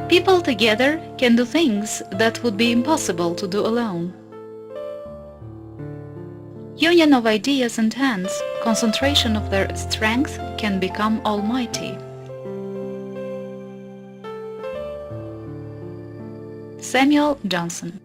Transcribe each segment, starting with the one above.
People together can do things that would be impossible to do alone. Union of ideas and hands, concentration of their strength can become almighty. Samuel Johnson.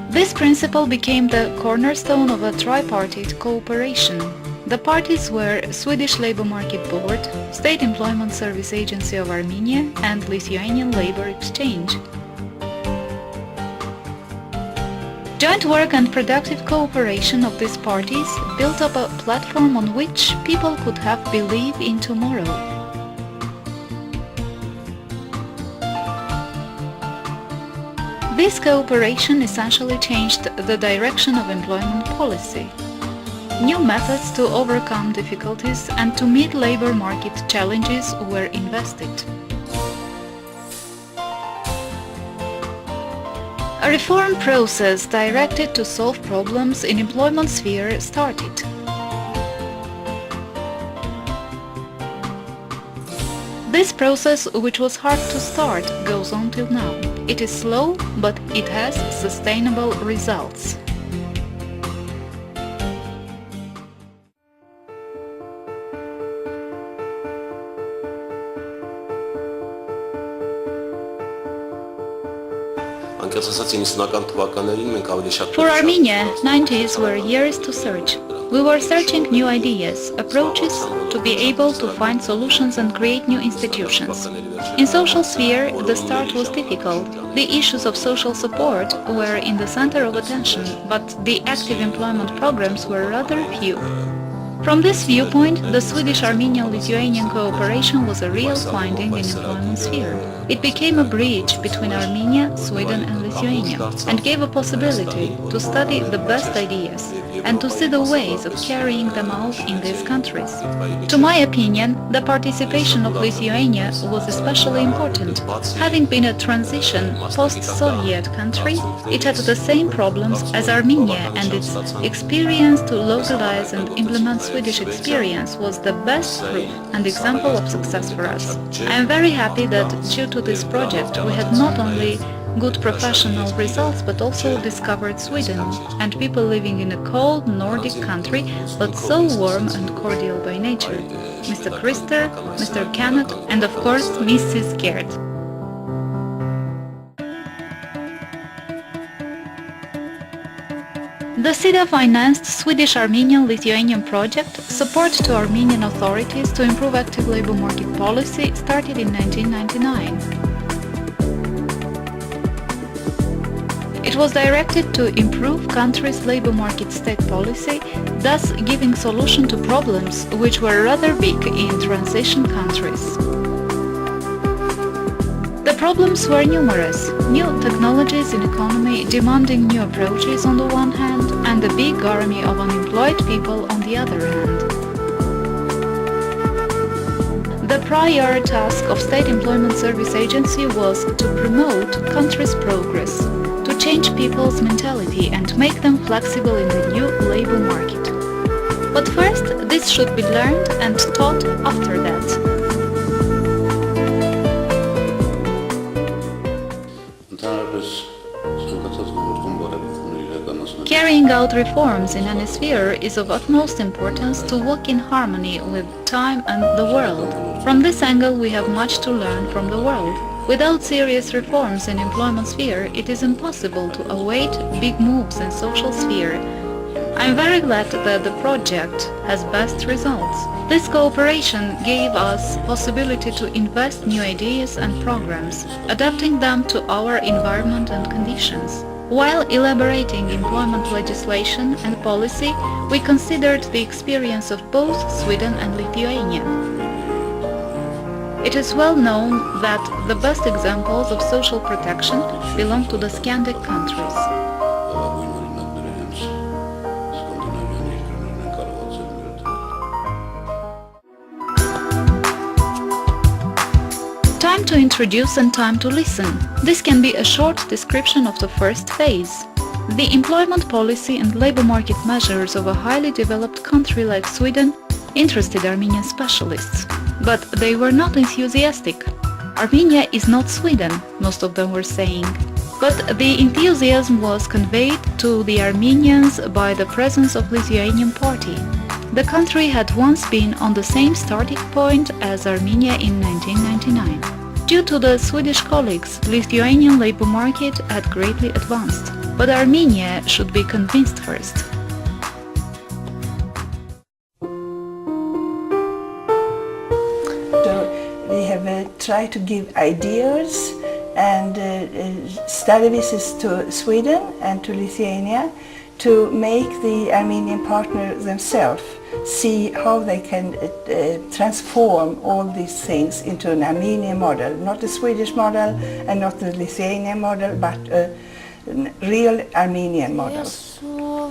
This principle became the cornerstone of a tripartite cooperation. The parties were Swedish Labour Market Board, State Employment Service Agency of Armenia and Lithuanian Labour Exchange. Joint work and productive cooperation of these parties built up a platform on which people could have belief in tomorrow. This cooperation essentially changed the direction of employment policy. New methods to overcome difficulties and to meet labor market challenges were invested. A reform process directed to solve problems in employment sphere started. This process, which was hard to start, goes on till now. It is slow, but it has sustainable results. For Armenia, 90s were years to search. We were searching new ideas, approaches, to be able to find solutions and create new institutions. In social sphere, the start was difficult. The issues of social support were in the center of attention, but the active employment programs were rather few. From this viewpoint, the Swedish-Armenian-Lithuanian cooperation was a real finding in employment sphere. It became a bridge between Armenia, Sweden and Lithuania, and gave a possibility to study the best ideas and to see the ways of carrying them out in these countries. To my opinion, the participation of Lithuania was especially important. Having been a transition post-Soviet country, it had the same problems as Armenia, and its experience to localize and implement Swedish experience was the best proof and example of success for us. I am very happy that due to this project we had not only good professional results but also discovered Sweden and people living in a cold Nordic country but so warm and cordial by nature. Mr. Krister, Mr. Kenneth and of course Mrs. Gerd. The SIDA financed Swedish-Armenian-Lithuanian project Support to Armenian authorities to improve active labor market policy started in 1999. It was directed to improve country's labor market state policy, thus giving solution to problems which were rather big in transition countries. The problems were numerous: new technologies in economy demanding new approaches on the one hand, and a big army of unemployed people on the other hand. The prior task of State Employment Service Agency was to promote country's progress, to change people's mentality and make them flexible in the new labor market. But first, this should be learned and taught after that. Carrying out reforms in any sphere is of utmost importance to work in harmony with time and the world. From this angle we have much to learn from the world. Without serious reforms in employment sphere, it is impossible to await big moves in social sphere. I am very glad that the project has best results. This cooperation gave us possibility to invest new ideas and programs, adapting them to our environment and conditions. While elaborating employment legislation and policy, we considered the experience of both Sweden and Lithuania. It is well known that the best examples of social protection belong to the Scandinavian countries. Time to introduce and time to listen. This can be a short description of the first phase. The employment policy and labor market measures of a highly developed country like Sweden interested Armenian specialists, but they were not enthusiastic. Armenia is not Sweden, most of them were saying. But the enthusiasm was conveyed to the Armenians by the presence of Lithuanian party. The country had once been on the same starting point as Armenia in 1999. Due to the Swedish colleagues, Lithuanian labor market had greatly advanced. But Armenia should be convinced first. So we have tried to give ideas and study visits to Sweden and to Lithuania to make the Armenian partner themselves see how they can transform all these things into an Armenian model, not a Swedish model and not the Lithuanian model, but a real Armenian model.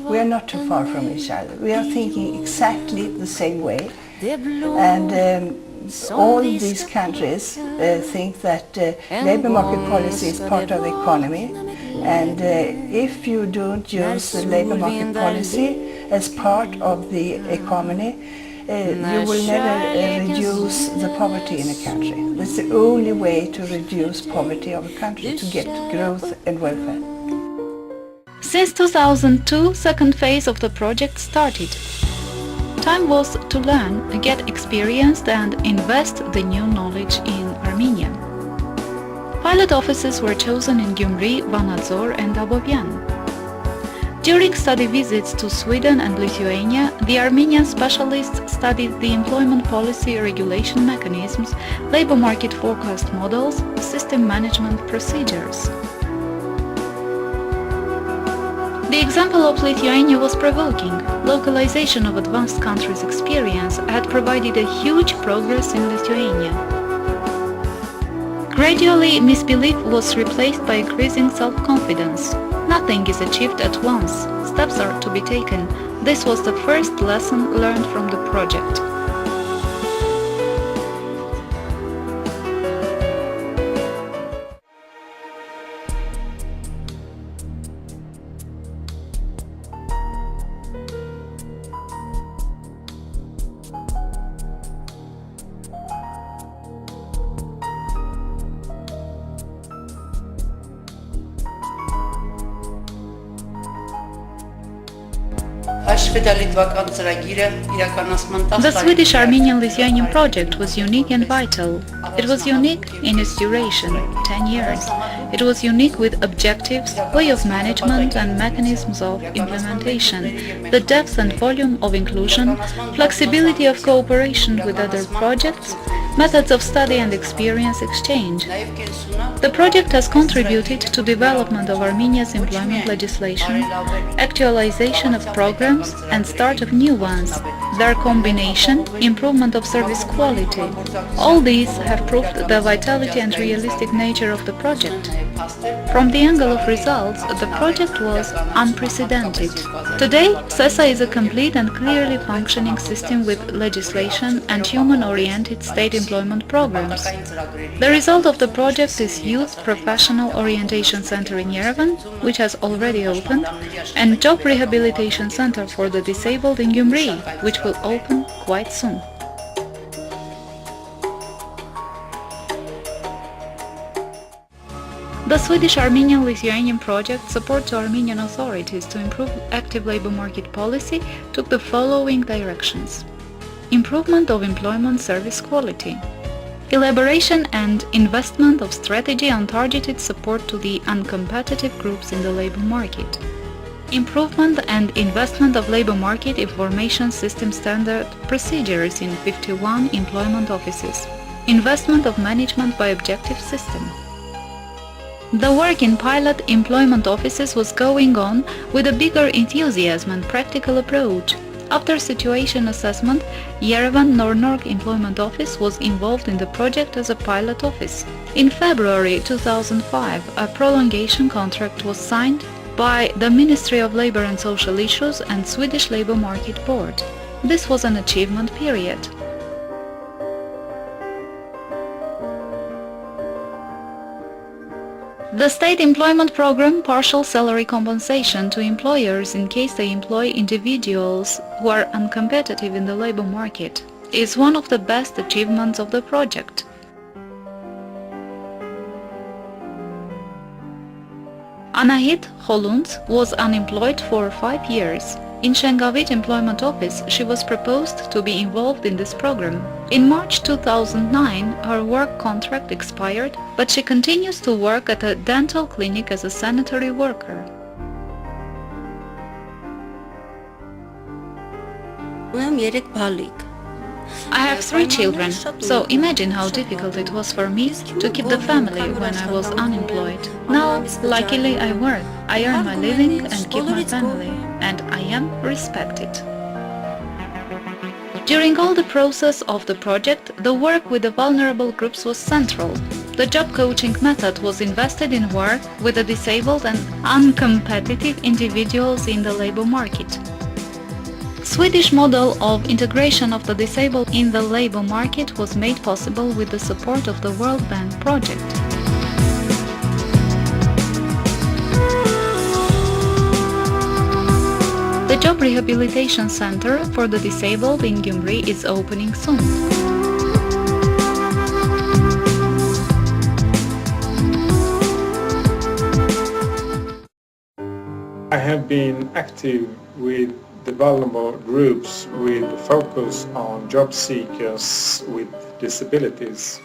We are not too far from each other. We are thinking exactly the same way, and all these countries think that labor market policy is part of the economy, and if you don't use the labor market policy as part of the economy, you will never reduce the poverty in a country. That's the only way to reduce poverty of a country, to get growth and welfare. Since 2002, second phase of the project started. Time was to learn, get experienced and invest the new knowledge in Armenia. Pilot offices were chosen in Gyumri, Vanadzor and Abovian. During study visits to Sweden and Lithuania, the Armenian specialists studied the employment policy regulation mechanisms, labor market forecast models, system management procedures. The example of Lithuania was provoking. Localization of advanced countries' experience had provided a huge progress in Lithuania. Gradually, misbelief was replaced by increasing self-confidence. Nothing is achieved at once. Steps are to be taken. This was the first lesson learned from the project. The Swedish Armenian Lithuanian project was unique and vital. It was unique in its duration, 10 years. It was unique with objectives, way of management and mechanisms of implementation, the depth and volume of inclusion, flexibility of cooperation with other projects, methods of study and experience exchange. The project has contributed to development of Armenia's employment legislation, actualization of programs and start of new ones, their combination, improvement of service quality. All these have proved the vitality and realistic nature of the project. From the angle of results, the project was unprecedented. Today, SESA is a complete and clearly functioning system with legislation and human-oriented state employment programs. The result of the project is Youth Professional Orientation Center in Yerevan, which has already opened, and Job Rehabilitation Center for the Disabled in Gyumri, which will open quite soon. The Swedish Armenian Lithuanian project support to Armenian authorities to improve active labor market policy took the following directions: improvement of employment service quality, elaboration and investment of strategy on targeted support to the uncompetitive groups in the labor market, improvement and investment of labor market information system standard procedures in 51 employment offices, investment of management by objective system. The work in pilot employment offices was going on with a bigger enthusiasm and practical approach. After situation assessment, Yerevan Nornorg Employment Office was involved in the project as a pilot office. In February 2005, a prolongation contract was signed by the Ministry of Labour and Social Issues and Swedish Labour Market Board. This was an achievement period. The state employment program, partial salary compensation to employers in case they employ individuals who are uncompetitive in the labor market, is one of the best achievements of the project. Anahit Holund was unemployed for 5 years. In Shengavit Employment Office, she was proposed to be involved in this program. In March 2009, her work contract expired, but she continues to work at a dental clinic as a sanitary worker. I have 3 children, so imagine how difficult it was for me to keep the family when I was unemployed. Now, luckily I work, I earn my living and keep my family, and I am respected. During all the process of the project, the work with the vulnerable groups was central. The job coaching method was invested in work with the disabled and uncompetitive individuals in the labor market. Swedish model of integration of the disabled in the labor market was made possible with the support of the World Bank project. The Job Rehabilitation Center for the Disabled in Gyumri is opening soon. I have been active with the vulnerable groups with focus on job seekers with disabilities.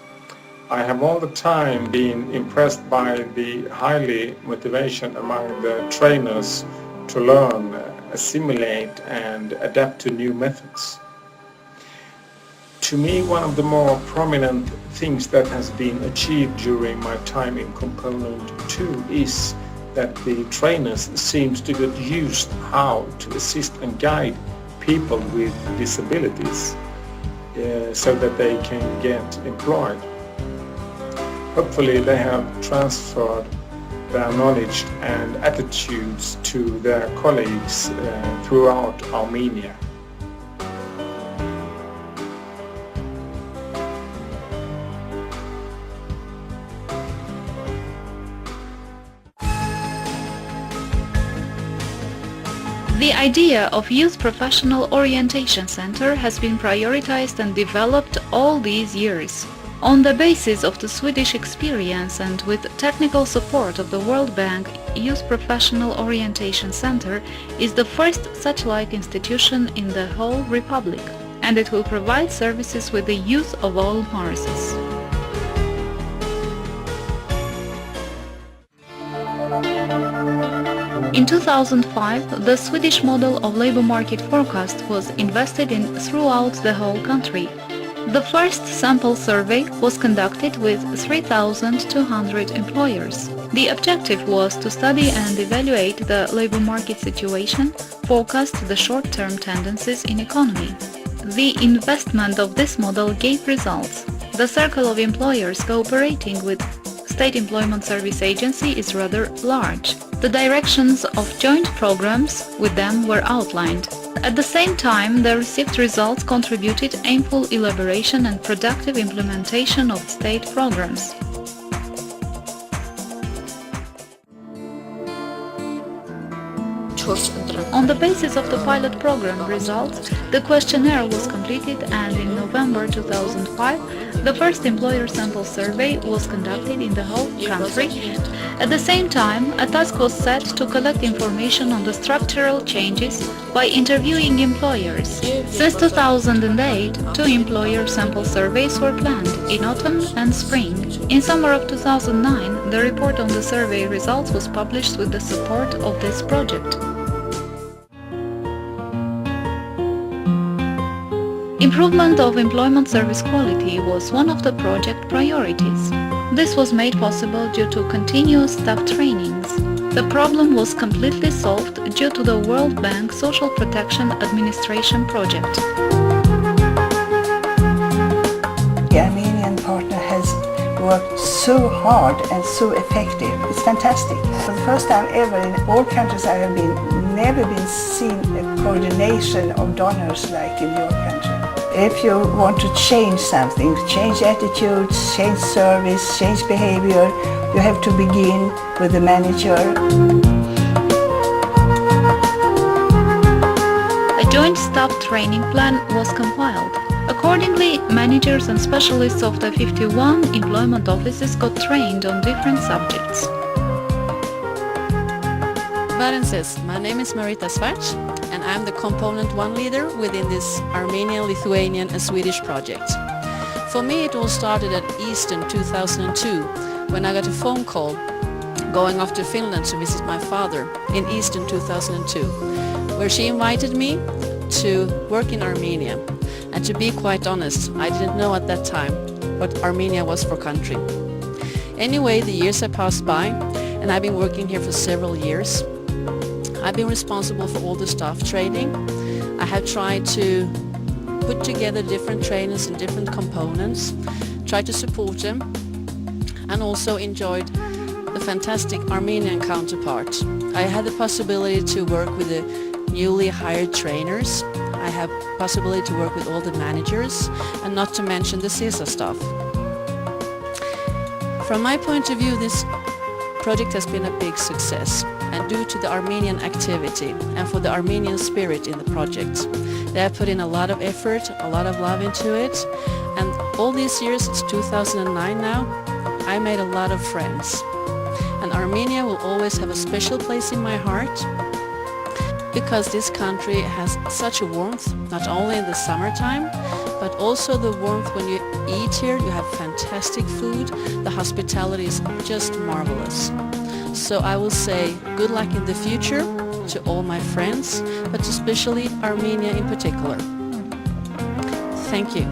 I have all the time been impressed by the highly motivation among the trainers to learn, assimilate and adapt to new methods. To me, one of the more prominent things that has been achieved during my time in Component 2 is that the trainers seems to get used how to assist and guide people with disabilities so that they can get employed. Hopefully they have transferred their knowledge and attitudes to their colleagues throughout Armenia. The idea of Youth Professional Orientation Center has been prioritized and developed all these years. On the basis of the Swedish experience and with technical support of the World Bank, Youth Professional Orientation Center is the first such-like institution in the whole Republic, and it will provide services with the youth of all Morrises. In 2005, the Swedish model of labor market forecast was invested in throughout the whole country. The first sample survey was conducted with 3,200 employers. The objective was to study and evaluate the labor market situation, forecast the short-term tendencies in economy. The investment of this model gave results. The circle of employers cooperating with State Employment Service Agency is rather large. The directions of joint programs with them were outlined. At the same time, the received results contributed aimful elaboration and productive implementation of state programs. On the basis of the pilot program results, the questionnaire was completed, and in November 2005, the first employer sample survey was conducted in the whole country. At the same time, a task was set to collect information on the structural changes by interviewing employers. Since 2008, 2 employer sample surveys were planned, in autumn and spring. In summer of 2009, the report on the survey results was published with the support of this project. Improvement of employment service quality was one of the project priorities. This was made possible due to continuous staff trainings. The problem was completely solved due to the World Bank Social Protection Administration project. The Armenian partner has worked so hard and so effective. It's fantastic. For the first time ever in all countries I have been, never been seen a coordination of donors like in your country. if you want to change something, change attitudes, change service, change behavior, you have to begin with the manager. A joint staff training plan was compiled. Accordingly, managers and specialists of the 51 employment offices got trained on different subjects. Barenses, my name is Marita Svarc and I'm the Component 1 leader within this Armenian, Lithuanian and Swedish project. For me it all started at Easter 2002 when I got a phone call going off to Finland to visit my father in Easter 2002, where she invited me to work in Armenia. And to be quite honest, I didn't know at that time what Armenia was for country. Anyway, the years have passed by and I've been working here for several years. I've been responsible for all the staff training. I have tried to put together different trainers and different components, tried to support them, and also enjoyed the fantastic Armenian counterpart. I had the possibility to work with the newly hired trainers. I have possibility to work with all the managers, and not to mention the CESA staff. From my point of view, this project has been a big success, and due to the Armenian activity and for the Armenian spirit in the project. They have put in a lot of effort, a lot of love into it, and all these years, it's 2009 now, I made a lot of friends. And Armenia will always have a special place in my heart because this country has such a warmth, not only in the summertime, but also the warmth when you eat here. You have fantastic food, the hospitality is just marvelous. So I will say good luck in the future to all my friends, but especially Armenia in particular. Thank you.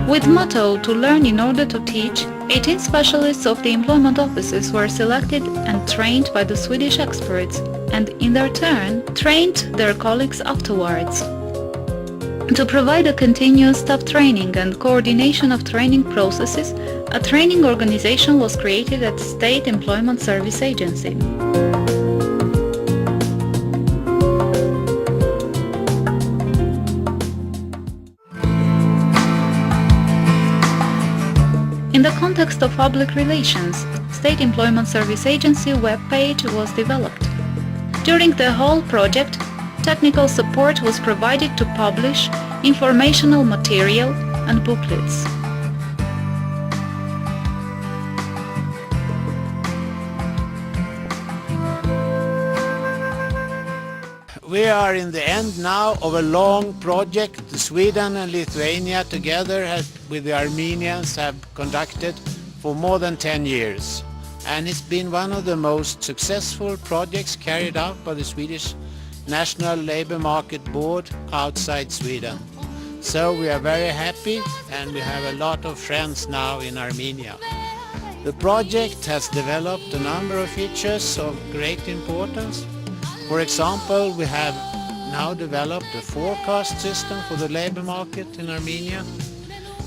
With motto to learn in order to teach, 18 specialists of the employment offices were selected and trained by the Swedish experts, and in their turn trained their colleagues afterwards. To provide a continuous staff training and coordination of training processes, a training organization was created at the State Employment Service Agency. In the context of public relations, State Employment Service Agency webpage was developed. During the whole project, technical support was provided to publish informational material and booklets. We are in the end now of a long project Sweden and Lithuania together with the Armenians have conducted for more than 10 years. And it's been one of the most successful projects carried out by the Swedish National Labour Market Board outside Sweden. So we are very happy and we have a lot of friends now in Armenia. The project has developed a number of features of great importance. For example, we have now developed a forecast system for the labour market in Armenia.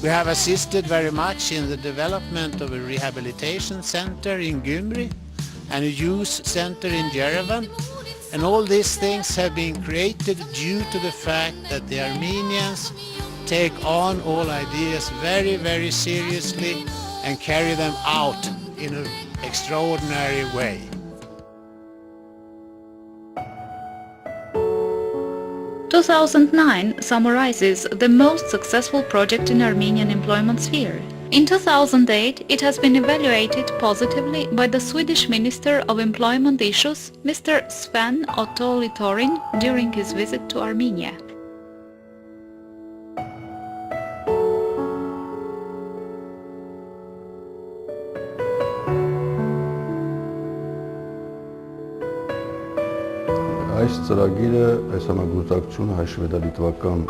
We have assisted very much in the development of a rehabilitation center in Gyumri and a youth center in Yerevan. And all these things have been created due to the fact that the Armenians take on all ideas very, very seriously and carry them out in an extraordinary way. – 2009 summarizes the most successful project in Armenian employment sphere. In 2008, it has been evaluated positively by the Swedish Minister of Employment Issues, Mr. Sven Otto Littorin, during his visit to Armenia.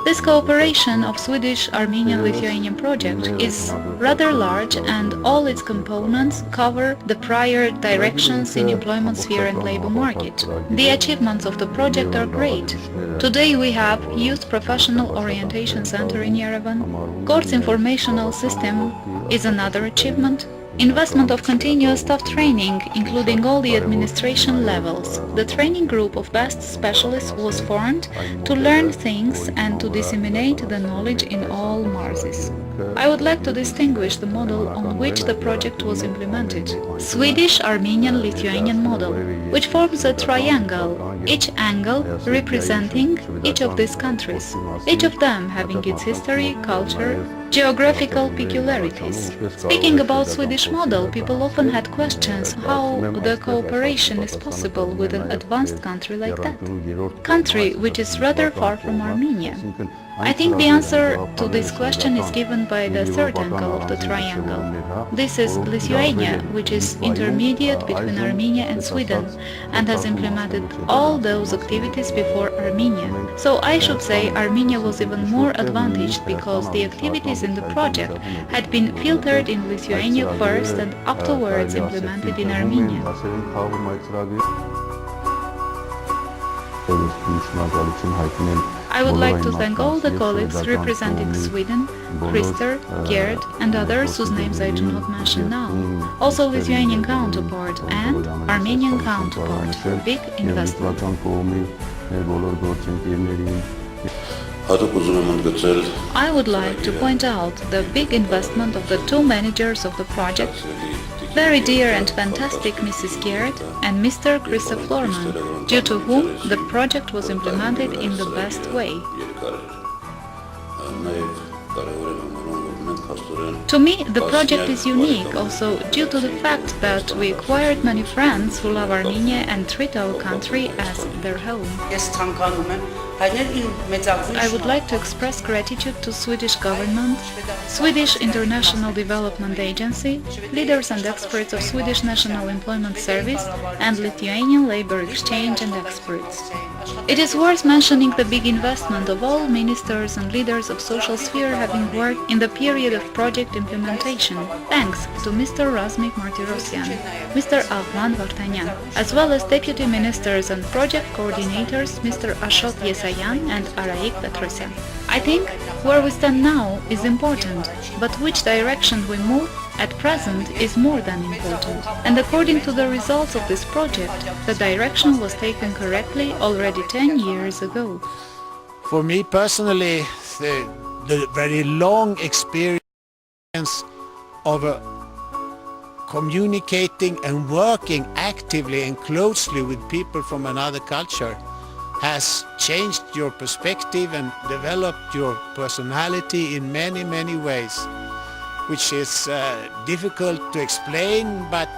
This cooperation of Swedish-Armenian Lithuanian project is rather large and all its components cover the prior directions in employment sphere and labor market. The achievements of the project are great. Today we have Youth Professional Orientation Center in Yerevan. Courts Informational System is another achievement. Investment of continuous staff training, including all the administration levels. The training group of best specialists was formed to learn things and to disseminate the knowledge in all Marses. I would like to distinguish the model on which the project was implemented. Swedish, Armenian, Lithuanian model, which forms a triangle, each angle representing each of these countries, each of them having its history, culture, geographical peculiarities. Speaking about Swedish model, people often had questions how the cooperation is possible with an advanced country like that. Country which is rather far from Armenia. I think the answer to this question is given by the third angle of the triangle. This is Lithuania, which is intermediate between Armenia and Sweden and has implemented all those activities before Armenia. So I should say Armenia was even more advantaged because the activities in the project had been filtered in Lithuania first and afterwards implemented in Armenia. I would like to thank all the colleagues representing Sweden, Christer, Gerd and others whose names I do not mention now, also Lithuanian counterpart and Armenian counterpart for big investment. I would like to point out the big investment of the two managers of the project, very dear and fantastic Mrs. Gerd and Mr. Christoph Florman, due to whom the project was implemented in the best way. To me, the project is unique also due to the fact that we acquired many friends who love Armenia and treat our country as their home. I would like to express gratitude to Swedish government, Swedish International Development Agency, leaders and experts of Swedish National Employment Service and Lithuanian Labor Exchange and experts. It is worth mentioning the big investment of all ministers and leaders of social sphere having worked in the period of project implementation, thanks to Mr. Razmik Martirosyan, Mr. Ahlan Vartanyan, as well as deputy ministers and project coordinators Mr. Ashot Yesayan and Araik Petrosyan. I think where we stand now is important, but which direction we move at present is more than important. And according to the results of this project, the direction was taken correctly already 10 years ago. For me personally, the very long experience of communicating and working actively and closely with people from another culture has changed your perspective and developed your personality in many, many ways, which is difficult to explain, but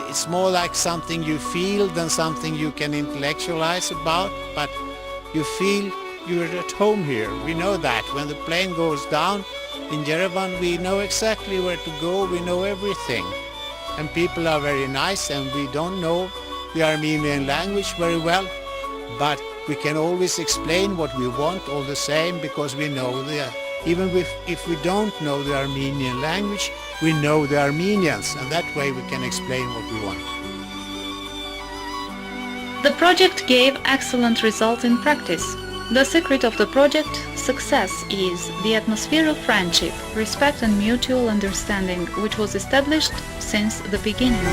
it's more like something you feel than something you can intellectualize about, but you feel you're at home here. We know that. When the plane goes down in Yerevan, we know exactly where to go, we know everything. And people are very nice, and we don't know the Armenian language very well, but we can always explain what we want all the same, because we know even if we don't know the Armenian language, we know the Armenians, and that way we can explain what we want. The project gave excellent results in practice. The secret of the project success is the atmosphere of friendship, respect and mutual understanding, which was established since the beginning.